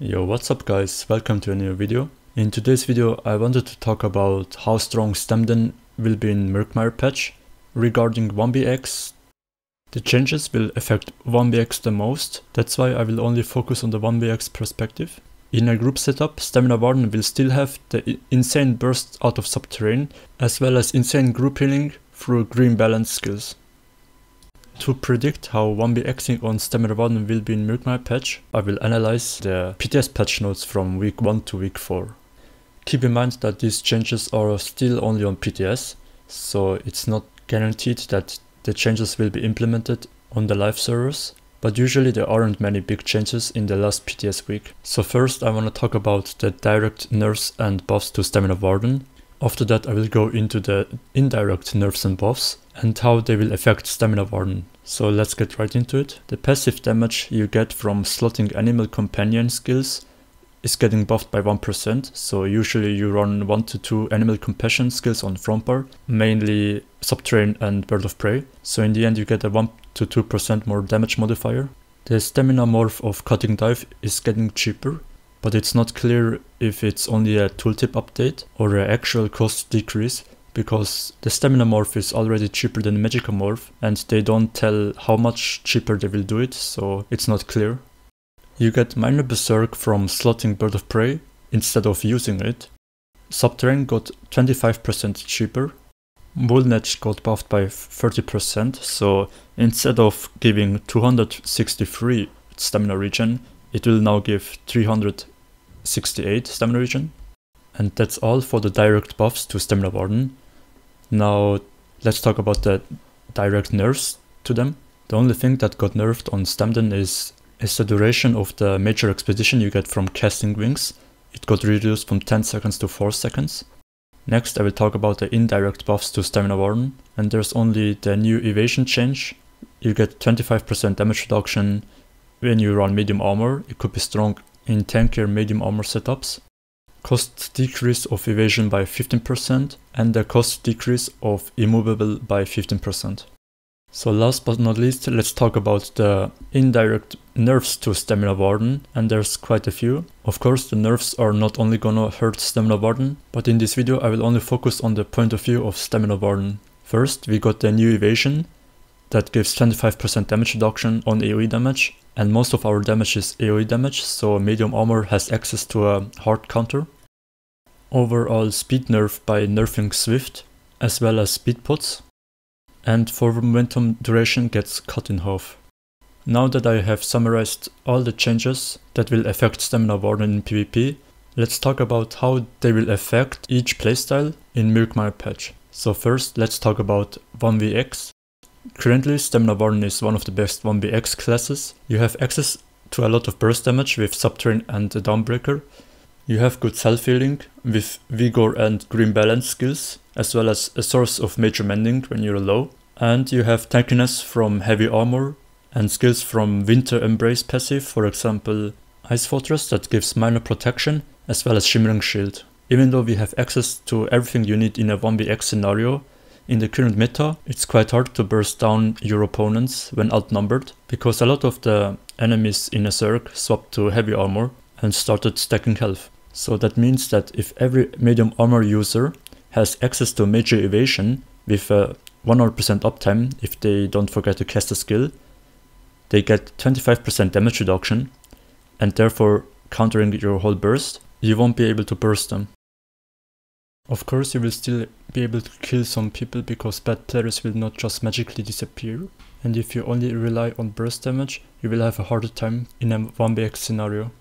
Yo, what's up guys, welcome to a new video. In today's video I wanted to talk about how strong Stamina will be in Murkmire Patch. Regarding 1BX, the changes will affect 1BX the most, that's why I will only focus on the 1BX perspective. In a group setup, Stamina Warden will still have the insane burst out of subterranean, as well as insane group healing through green balance skills. To predict how 1BXing on Stamina Warden will be in Murkmire Patch, I will analyze the PTS Patchnotes from week 1 to week 4. Keep in mind that these changes are still only on PTS, so it's not guaranteed that the changes will be implemented on the live servers, but usually there aren't many big changes in the last PTS week. So first I want to talk about the direct nerfs and buffs to Stamina Warden. After that I will go into the indirect nerfs and buffs and how they will affect Stamina Warden. So let's get right into it. The passive damage you get from slotting animal companion skills is getting buffed by 1%, so usually you run 1 to 2 animal companion skills on front bar, mainly subterranean and bird of prey, so in the end you get a 1 to 2% more damage modifier. The stamina morph of cutting dive is getting cheaper, but it's not clear if it's only a tooltip update or an actual cost decrease, because the stamina morph is already cheaper than magical morph and they don't tell how much cheaper they will do it, so it's not clear. You get minor berserk from slotting bird of prey instead of using it. Subterranean got 25% cheaper. Bullnet got buffed by 30%, so instead of giving 263 stamina regen, it will now give 368 stamina regen. And that's all for the direct buffs to Stamina Warden. Now let's talk about the direct nerfs to them. The only thing that got nerfed on Stamina is the duration of the major expedition you get from casting wings. It got reduced from 10 seconds to 4 seconds. Next I will talk about the indirect buffs to Stamina Warden, and there's only the new evasion change. You get 25% damage reduction when you run medium armor. It could be strong in tankier medium armor setups. Cost decrease of evasion by 15% and the cost decrease of immovable by 15%. So last but not least, let's talk about the indirect nerfs to Stamina Warden, and there's quite a few. Of course the nerfs are not only gonna hurt Stamina Warden, but in this video I will only focus on the point of view of Stamina Warden. First we got the new evasion that gives 25% damage reduction on AoE damage, and most of our damage is AoE damage, so medium armor has access to a hard counter. Overall speed nerf by nerfing Swift, as well as speed pots. And for momentum duration gets cut in half. Now that I have summarized all the changes that will affect Stamina Warden in PvP, let's talk about how they will affect each playstyle in Murkmire Patch. So first let's talk about 1VX. Currently Stamina Warden is one of the best 1BX classes. You have access to a lot of burst damage with Subterranean and the Dawnbreaker. You have good self-healing with Vigor and Green Balance skills, as well as a source of major mending when you're low. And you have tankiness from heavy armor and skills from Winter Embrace passive, for example Ice Fortress that gives minor protection, as well as Shimmering Shield. Even though we have access to everything you need in a 1BX scenario, in the current meta, it's quite hard to burst down your opponents when outnumbered, because a lot of the enemies in a Zerg swapped to heavy armor and started stacking health. So that means that if every medium armor user has access to major evasion with 100% uptime if they don't forget to cast a skill, they get 25% damage reduction, and therefore countering your whole burst, you won't be able to burst them. Of course you will still be able to kill some people because bad players will not just magically disappear, and if you only rely on burst damage, you will have a harder time in a 1BX scenario.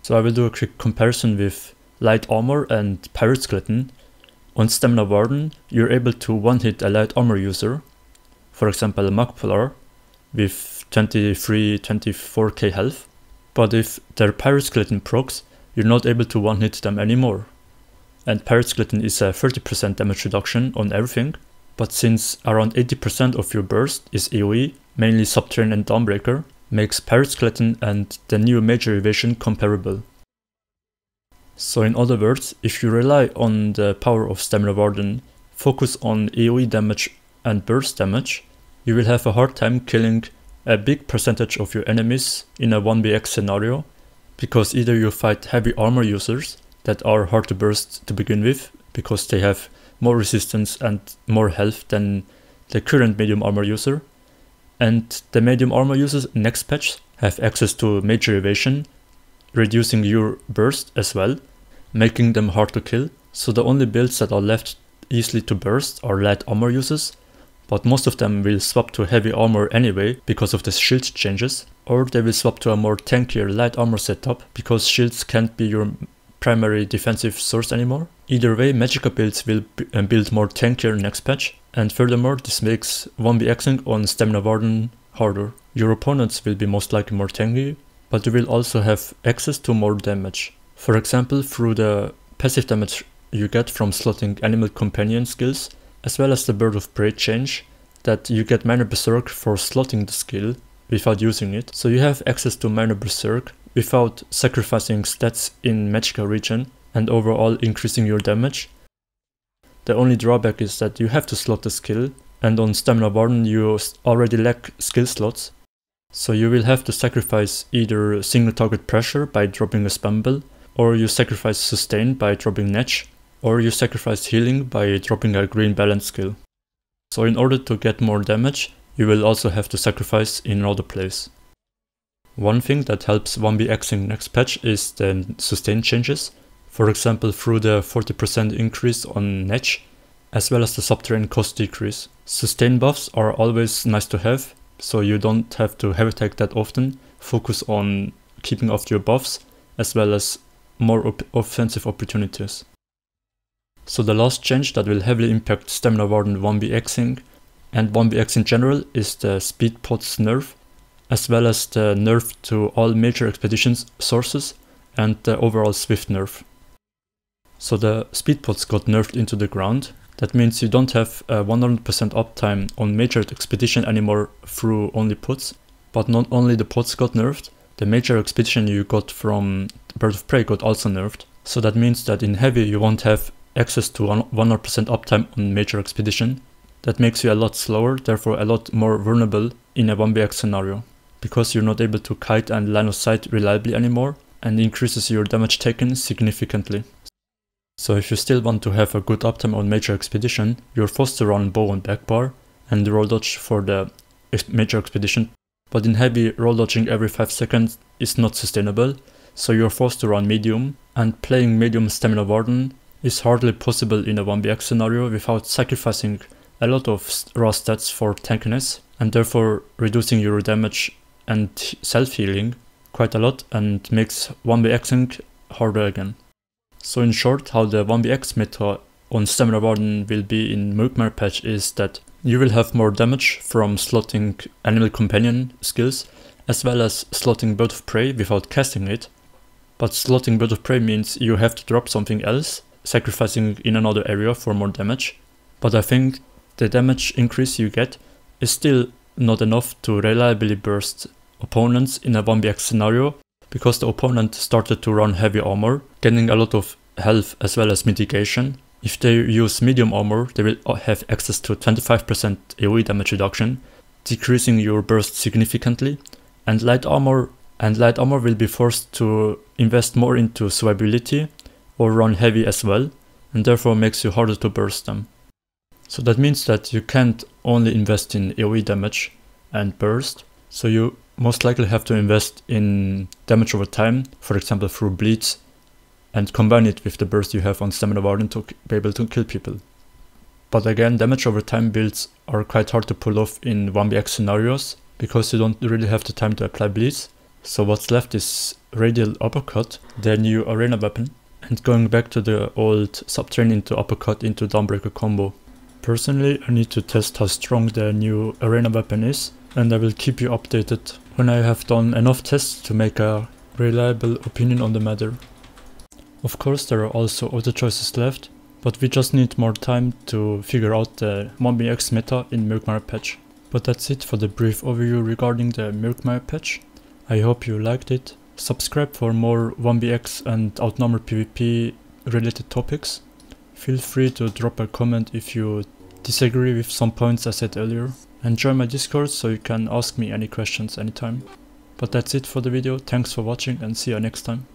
So I will do a quick comparison with light armor and pirate skeleton. On Stamina Warden, you're able to one-hit a light armor user, for example Murkmire, with 23-24k health, but if their pirate skeleton procs, you're not able to one-hit them anymore. And pirate skeleton is a 30% damage reduction on everything, but since around 80% of your burst is AoE, mainly Subterranean and Dawnbreaker, makes pirate skeleton and the new major evasion comparable. So in other words, if you rely on the power of Stamina Warden, focus on AoE damage and burst damage, you will have a hard time killing a big percentage of your enemies in a 1BX scenario, because either you fight heavy armor users that are hard to burst to begin with, because they have more resistance and more health than the current medium armor user, and the medium armor users next patch have access to major evasion, reducing your burst as well, making them hard to kill. So the only builds that are left easily to burst are light armor users, but most of them will swap to heavy armor anyway because of the shield changes, or they will swap to a more tankier light armor setup because shields can't be your primary defensive source anymore. Either way, Magicka builds will build more tankier next patch, and furthermore this makes 1vxing on Stamina Warden harder. Your opponents will be most likely more tanky, but you will also have access to more damage. For example, through the passive damage you get from slotting animal companion skills, as well as the Bird of Prey change, that you get minor berserk for slotting the skill without using it. So you have access to minor berserk without sacrificing stats in Magicka region and overall increasing your damage. The only drawback is that you have to slot the skill, and on Stamina Warden you already lack skill slots. So you will have to sacrifice either single target pressure by dropping a spam spell, or you sacrifice sustain by dropping Netch, or you sacrifice healing by dropping a green balance skill. So in order to get more damage, you will also have to sacrifice in another place. One thing that helps 1vxing next patch is the sustain changes, for example through the 40% increase on Netch, as well as the subterranean cost decrease. Sustain buffs are always nice to have, so you don't have to heavy attack that often, focus on keeping off your buffs, as well as more offensive opportunities. So the last change that will heavily impact Stamina Warden 1vxing and 1vx in general is the speed pots nerf, as well as the nerf to all major expeditions sources and the overall swift nerf. So the speed pots got nerfed into the ground. That means you don't have 100% uptime on major expedition anymore through only pots, but not only the pots got nerfed, the major expedition you got from Bird of Prey got also nerfed. So that means that in heavy you won't have access to 100% uptime on major expedition. That makes you a lot slower, therefore a lot more vulnerable in a 1vx scenario, because you're not able to kite and line of sight reliably anymore, and increases your damage taken significantly. So if you still want to have a good uptime on major expedition, you're forced to run bow and backbar and roll dodge for the major expedition, but in heavy, roll dodging every 5 seconds is not sustainable, so you're forced to run medium, and playing medium Stamina Warden is hardly possible in a 1vx scenario without sacrificing a lot of raw stats for tankiness, and therefore reducing your damage and self-healing quite a lot, and makes 1vxing harder again. So in short, how the 1vx meta on Stamina Warden will be in Murkmire Patch is that you will have more damage from slotting animal companion skills, as well as slotting Bird of Prey without casting it. But slotting Bird of Prey means you have to drop something else, sacrificing in another area for more damage. But I think the damage increase you get is still not enough to reliably burst opponents in a 1vx scenario, because the opponent started to run heavy armor, getting a lot of health as well as mitigation. If they use medium armor, they will have access to 25% AoE damage reduction, decreasing your burst significantly, and light armor will be forced to invest more into survivability or run heavy as well, and therefore makes you harder to burst them. So that means that you can't only invest in AoE damage and burst, so you most likely have to invest in damage over time, for example through bleeds, and combine it with the burst you have on Stamina Warden to be able to kill people. But again, damage over time builds are quite hard to pull off in 1vx scenarios, because you don't really have the time to apply bleeds. So what's left is Radial Uppercut, their new arena weapon, and going back to the old subterranean into uppercut into Dawnbreaker combo. Personally, I need to test how strong the new arena weapon is, and I will keep you updated when I have done enough tests to make a reliable opinion on the matter. Of course, there are also other choices left, but we just need more time to figure out the 1vx meta in Murkmire Patch. But that's it for the brief overview regarding the Murkmire Patch. I hope you liked it. Subscribe for more 1vx and outnumber PvP related topics. Feel free to drop a comment if you disagree with some points I said earlier. And join my Discord so you can ask me any questions anytime. But that's it for the video, thanks for watching and see you next time.